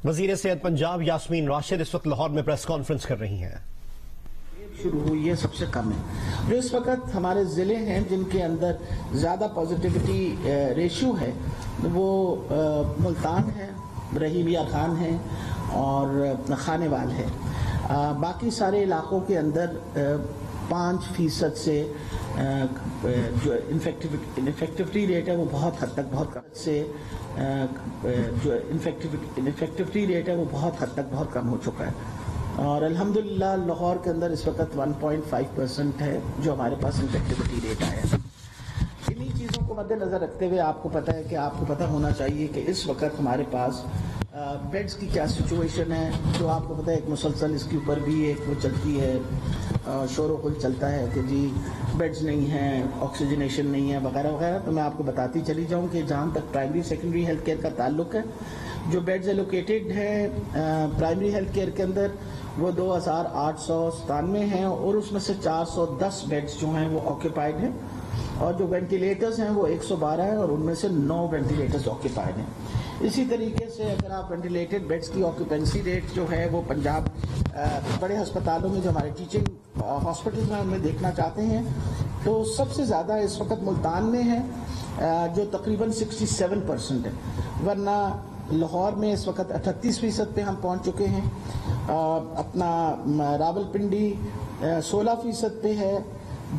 وزیر صحت پنجاب یاسمین راشد اس وقت لاہور میں پریس کانفرنس کر رہی ہیں. شروع ہوئی ہے سب سے کم ہے. جو اس وقت ہمارے ضلع ہیں جن کے اندر زیادہ پازیٹیوٹی ریشیو ہے وہ ملتان ہے، رحیم یار خان ہے اور خانے وال ہے. باقی سارے علاقوں کے اندر 5% سے جو انفیکٹیوٹی ریٹ ہے وہ بہت حد تک بہت کم سے جو انفیکٹیوٹی ریٹ ہے وہ بہت حد تک بہت کم ہو چکا ہے. اور الحمدللہ لاہور کے اندر اس وقت 1.5% ہے جو ہمارے پاس انفیکٹیوٹی ریٹ آیا ہے. انہی چیزوں کو مد نظر رکھتے ہوئے آپ کو پتہ ہے کہ آپ کو پتہ ہونا چاہیے کہ اس وقت ہمارے پاس بیڈز کی کیا سچویشن ہے. جو آپ کو پتہ ہے ایک مسلسل اس کے اوپر بھی ایک وہ چلتی ہے، شور و غل چلتا ہے کہ جی بیڈز نہیں ہیں، آکسیجنیشن نہیں ہے وغیرہ وغیرہ. تو میں آپ کو بتاتی چلی جاؤں کہ جہاں تک پرائمری سیکنڈری ہیلتھ کیئر کا تعلق ہے، جو بیڈز ایلوکیٹڈ ہیں پرائمری ہیلتھ کیئر کے اندر وہ 2897 ہیں اور اس میں سے 410 بیڈز جو ہیں وہ آکیپائڈ ہیں، اور جو وینٹیلیٹرز ہیں وہ 112 ہیں اور ان میں سے 9 وینٹیلیٹرز آکیپائڈ ہیں. اسی طریقے سے اگر آپ وینٹیلیٹڈ بیڈز کی آکیوپینسی ریٹ جو ہے وہ پنجاب بڑے ہسپتالوں میں جو ہمارے ٹیچنگ ہاسپٹلز میں ہمیں دیکھنا چاہتے ہیں تو سب سے زیادہ اس وقت ملتان میں ہے جو تقریباً 67% ہے، ورنہ لاہور میں اس وقت 38% پہ ہم پہنچ چکے ہیں. اپنا راول پنڈی 16% پہ ہے.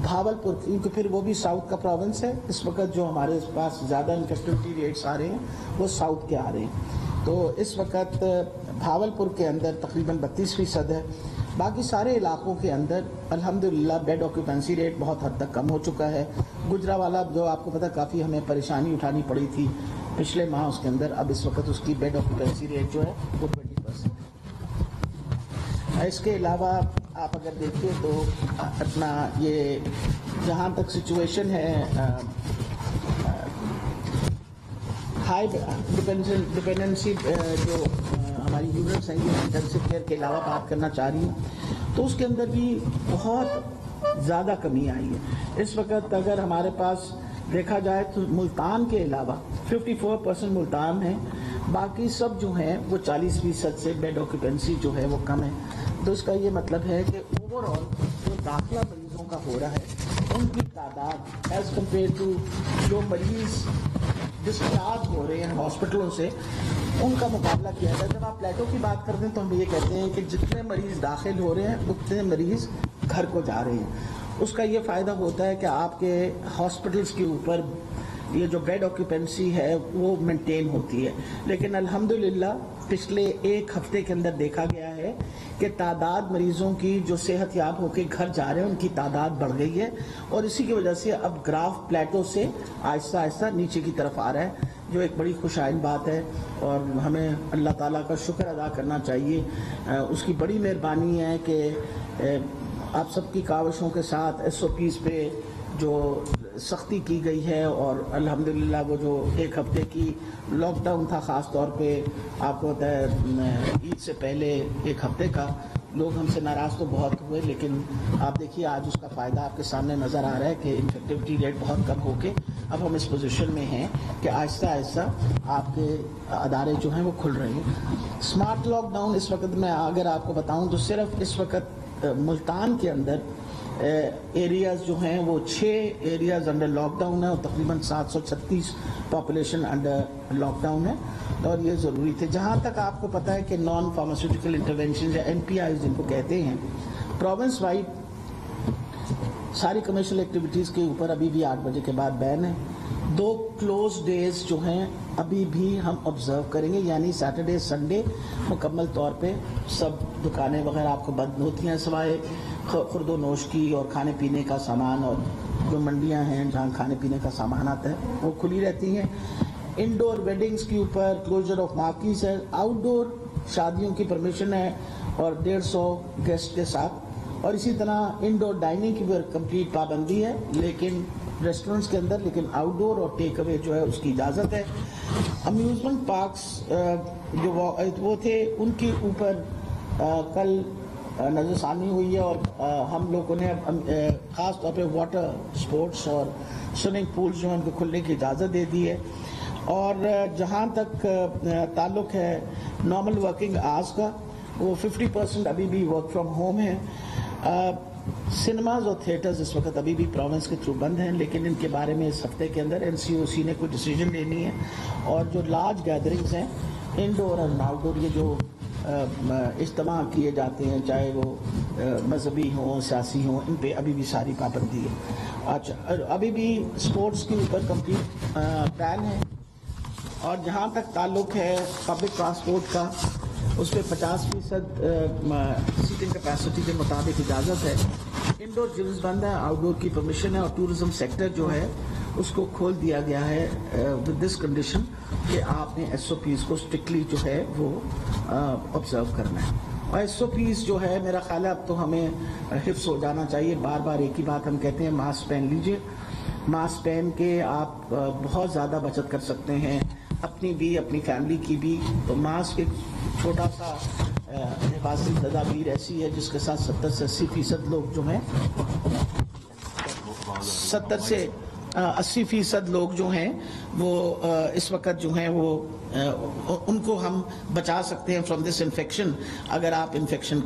بھاولپور کیونکہ پھر وہ بھی ساؤتھ کا پروونس ہے، اس وقت جو ہمارے پاس زیادہ انفیکٹیوٹی ریٹس آ رہے ہیں وہ ساؤتھ کے آ رہے ہیں. تو اس وقت بھاولپور کے اندر تقریباً 32% ہے. باقی سارے علاقوں کے اندر الحمدللہ بیڈ آکیوپینسی ریٹ بہت حد تک کم ہو چکا ہے. گجرانوالہ جو آپ کو پتہ کافی ہمیں پریشانی اٹھانی پڑی تھی پچھلے ماہ اس کے اندر، اب اس وقت اس کی بیڈ آکیوپینسی ریٹ جو ہے وہ 20% ہے. اس کے علاوہ آپ اگر دیکھیں تو اپنا یہ جہاں تک سچویشن ہے ہائی ڈپینڈنسی جو ہماری یونٹس ہیں یہ انٹینسو کیئر کے علاوہ بات کرنا چاہ رہی ہوں تو اس کے اندر بھی بہت زیادہ کمی آئی ہے. اس وقت اگر ہمارے پاس دیکھا جائے تو ملتان کے علاوہ 54% ملتان ہے، باقی سب جو ہیں وہ 40% سے بیڈ آکیوپینسی جو ہے وہ کم ہے. تو اس کا یہ مطلب ہے کہ اوور آل جو داخلہ مریضوں کا ہو رہا ہے ان کی تعداد ایز کمپیئر ٹو جو مریض ڈسچارج ہو رہے ہیں ہاسپٹلوں سے ان کا مقابلہ کیا جائے. جب آپ پلیٹو کی بات کرتے ہیں تو ہم یہ کہتے ہیں کہ جتنے مریض داخل ہو رہے ہیں اتنے مریض گھر کو جا رہے ہیں. اس کا یہ فائدہ ہوتا ہے کہ آپ کے ہاسپٹلس کے اوپر یہ جو بیڈ آکیوپینسی ہے وہ مینٹین ہوتی ہے. لیکن الحمدللہ پچھلے ایک ہفتے کے اندر دیکھا گیا ہے کہ تعداد مریضوں کی جو صحت یاب ہو کے گھر جا رہے ہیں ان کی تعداد بڑھ گئی ہے، اور اسی کی وجہ سے اب گراف پلیٹو سے آہستہ آہستہ نیچے کی طرف آ رہا ہے، جو ایک بڑی خوشائن بات ہے. اور ہمیں اللہ تعالیٰ کا شکر ادا کرنا چاہیے. اس کی بڑی مہربانی ہے کہ آپ سب کی کاوشوں کے ساتھ SOPs پہ جو سختی کی گئی ہے، اور الحمدللہ وہ جو ایک ہفتے کی لاک ڈاؤن تھا خاص طور پہ آپ کو پتہ ہے عید سے پہلے ایک ہفتے کا، لوگ ہم سے ناراض تو بہت ہوئے، لیکن آپ دیکھیے آج اس کا فائدہ آپ کے سامنے نظر آ رہا ہے کہ انفیکٹیوٹی ریٹ بہت کم ہو کے اب ہم اس پوزیشن میں ہیں کہ آہستہ آہستہ آپ کے ادارے جو ہیں وہ کھل رہے ہیں. اسمارٹ لاک ڈاؤن اس وقت میں اگر آپ کو بتاؤں تو صرف اس وقت ملتان کے اندر ایریاز جو ہیں وہ 6 ایریاز انڈر لاک ڈاؤن ہے اور تقریباً 736 پاپولیشن انڈر لاک ڈاؤن ہے. اور یہ ضروری تھے. جہاں تک آپ کو پتہ ہے کہ نان فارماسیوٹیکل انٹرونشن یا NPIs جن کو کہتے ہیں، پروونس وائڈ ساری کمرشل ایکٹیویٹیز کے اوپر ابھی بھی 8 بجے کے بعد بین ہے. 2 کلوز ڈیز جو ہیں ابھی بھی ہم آبزرو کریں گے، یعنی سیٹرڈے سنڈے مکمل طور پہ سب دکانیں وغیرہ آپ کو بند ہوتی ہیں، سوائے خورد و نوش کی اور کھانے پینے کا سامان، اور جو منڈیاں ہیں جہاں کھانے پینے کا سامان آتا ہے وہ کھلی رہتی ہیں. انڈور ویڈنگز کے اوپر کلوزر آف مارکیٹس ہے. آؤٹ ڈور شادیوں کی پرمیشن ہے اور 150 گیسٹ کے ساتھ، اور اسی طرح انڈور ڈائننگ کی بھی کمپلیٹ پابندی ہے لیکن ریسٹورنٹس کے اندر، لیکن آؤٹ ڈور اور ٹیک اوے جو ہے اس کی اجازت ہے. امیوزمنٹ پارکس جو وہ تھے ان کے اوپر کل نظر ثانی ہوئی ہے، اور ہم لوگوں نے خاص طور پہ واٹر سپورٹس اور سوئمنگ پولز جو ہیں ان کو کھلنے کی اجازت دے دی ہے. اور جہاں تک تعلق ہے نارمل ورکنگ آورز کا، وہ 50% ابھی بھی ورک فرام ہوم ہے. سنیماز اور تھیٹرز اس وقت ابھی بھی پروونس کے تھرو بند ہیں، لیکن ان کے بارے میں اس ہفتے کے اندر NCOC نے کوئی ڈیسیجن لینی ہے. اور جو لارج گیدرنگز ہیں انڈور اور آؤٹ ڈور، یہ جو اجتماع کیے جاتے ہیں چاہے وہ مذہبی ہوں سیاسی ہوں، ان پہ ابھی بھی ساری پابندی ہے. اچھا، ابھی بھی سپورٹس کے اوپر کمپلیٹ بین ہے. اور جہاں تک تعلق ہے پبلک ٹرانسپورٹ کا، اس پہ 50% سیٹنگ کیپیسٹی کے مطابق اجازت ہے. انڈور جمز بند ہے، آؤٹ ڈور کی پرمیشن ہے. اور ٹورزم سیکٹر جو ہے اس کو کھول دیا گیا ہے ود دس کنڈیشن کہ آپ نے SOPs کو اسٹرکٹلی جو ہے وہ آبزرو کرنا ہے. اور SOPs جو ہے میرا خیال ہے اب تو ہمیں حفظ ہو جانا چاہیے. بار بار ایک ہی بات ہم کہتے ہیں، ماسک پہن لیجئے. ماسک پہن کے آپ بہت زیادہ بچت کر سکتے ہیں، اپنی بھی اپنی فیملی کی بھی. تو ماسک ایک چھوٹا سا حفاظتی تدابیر ایسی ہے جس کے ساتھ 70 سے 80% لوگ جو ہیں 70 سے 80% لوگ جو ہیں وہ اس وقت جو ہیں وہ ان کو ہم بچا سکتے ہیں فرام دس انفیکشن اگر آپ انفیکشن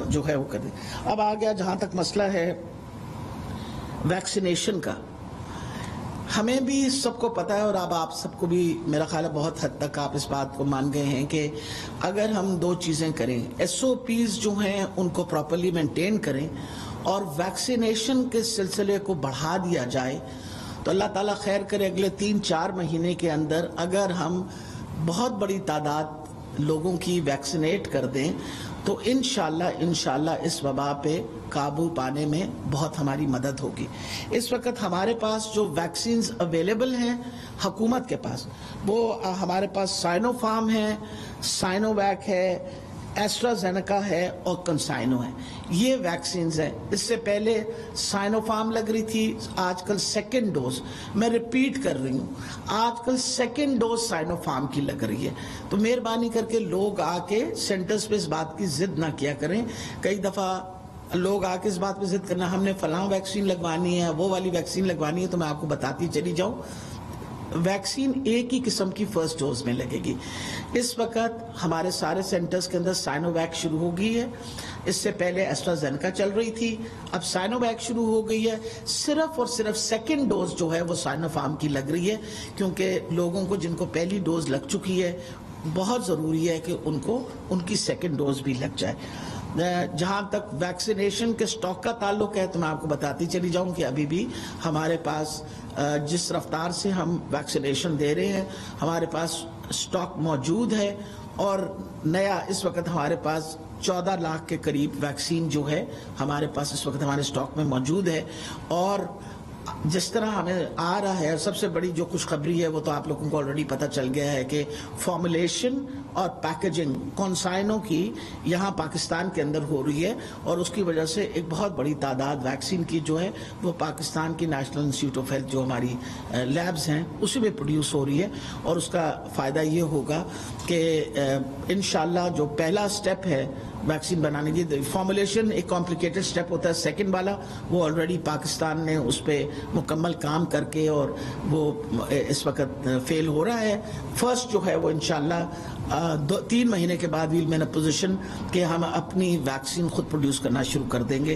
جو ہے وہ کر دیں. اب آ گیا جہاں تک مسئلہ ہے ویکسینیشن کا. ہمیں بھی سب کو پتا ہے اور اب آپ سب کو بھی میرا خیال ہے بہت حد تک آپ اس بات کو مان گئے ہیں کہ اگر ہم دو چیزیں کریں، SOPs جو ہیں ان کو پراپرلی مینٹین کریں اور ویکسینیشن کے سلسلے کو بڑھا دیا جائے، تو اللہ تعالیٰ خیر کرے اگلے 3-4 مہینے کے اندر اگر ہم بہت بڑی تعداد لوگوں کی ویکسینیٹ کر دیں تو انشاءاللہ اس وبا پہ قابو پانے میں بہت ہماری مدد ہوگی. اس وقت ہمارے پاس جو ویکسینز اویلیبل ہیں حکومت کے پاس، وہ ہمارے پاس سائنو فارم ہے، سائنو ویک ہے، ایسٹرازینیکا ہے اور کنسائنو ہے. یہ ویکسینز ہیں. اس سے پہلے سائنو فارم لگ رہی تھی، آج کل سیکنڈ ڈوز، میں ریپیٹ کر رہی ہوں، آج کل سیکنڈ ڈوز سائنو فارم کی لگ رہی ہے. تو مہربانی کر کے لوگ آ کے سینٹرز پہ اس بات کی ضد نہ کیا کریں. کئی دفعہ لوگ آ کے اس بات پہ ضد کرنا ہم نے فلاں ویکسین لگوانی ہے، وہ والی ویکسین لگوانی ہے. تو میں آپ کو بتاتی چلی جاؤں، ویکسین ایک ہی قسم کی فرسٹ ڈوز میں لگے گی. اس وقت ہمارے سارے سینٹرز کے اندر سائنو ویک شروع ہو گئی ہے. اس سے پہلے ایسٹرازینیکا چل رہی تھی، اب سائنو ویک شروع ہو گئی ہے. صرف اور صرف سیکنڈ ڈوز جو ہے وہ سائنو فارم کی لگ رہی ہے، کیونکہ لوگوں کو جن کو پہلی ڈوز لگ چکی ہے بہت ضروری ہے کہ ان کو ان کی سیکنڈ ڈوز بھی لگ جائے. جہاں تک ویکسینیشن کے سٹاک کا تعلق ہے تو میں آپ کو بتاتی چلی جاؤں کہ ابھی بھی ہمارے پاس جس رفتار سے ہم ویکسینیشن دے رہے ہیں ہمارے پاس سٹاک موجود ہے. اور نیا اس وقت ہمارے پاس 14 لاکھ کے قریب ویکسین جو ہے ہمارے پاس اس وقت ہمارے سٹاک میں موجود ہے. اور جس طرح ہمیں آ رہا ہے، سب سے بڑی جو خوشخبری ہے وہ تو آپ لوگوں کو آلریڈی پتہ چل گیا ہے کہ فارمولیشن اور پیکیجنگ کنسائنو کی یہاں پاکستان کے اندر ہو رہی ہے. اور اس کی وجہ سے ایک بہت بڑی تعداد ویکسین کی جو ہے وہ پاکستان کی نیشنل انسٹیٹیوٹ آف ہیلتھ جو ہماری لیبز ہیں اسی میں پروڈیوس ہو رہی ہے. اور اس کا فائدہ یہ ہوگا کہ انشاءاللہ جو پہلا سٹیپ ہے ویکسین بنانے کی، فارمولیشن ایک کمپلیکیٹڈ سٹیپ ہوتا ہے، سیکنڈ والا وہ آلریڈی پاکستان نے اس پہ مکمل کام کر کے اور وہ اس وقت فیل ہو رہا ہے. فرسٹ جو ہے وہ انشاءاللہ 3 مہینے کے بعد ویل مین اے پوزیشن کہ ہم اپنی ویکسین خود پروڈیوس کرنا شروع کر دیں گے.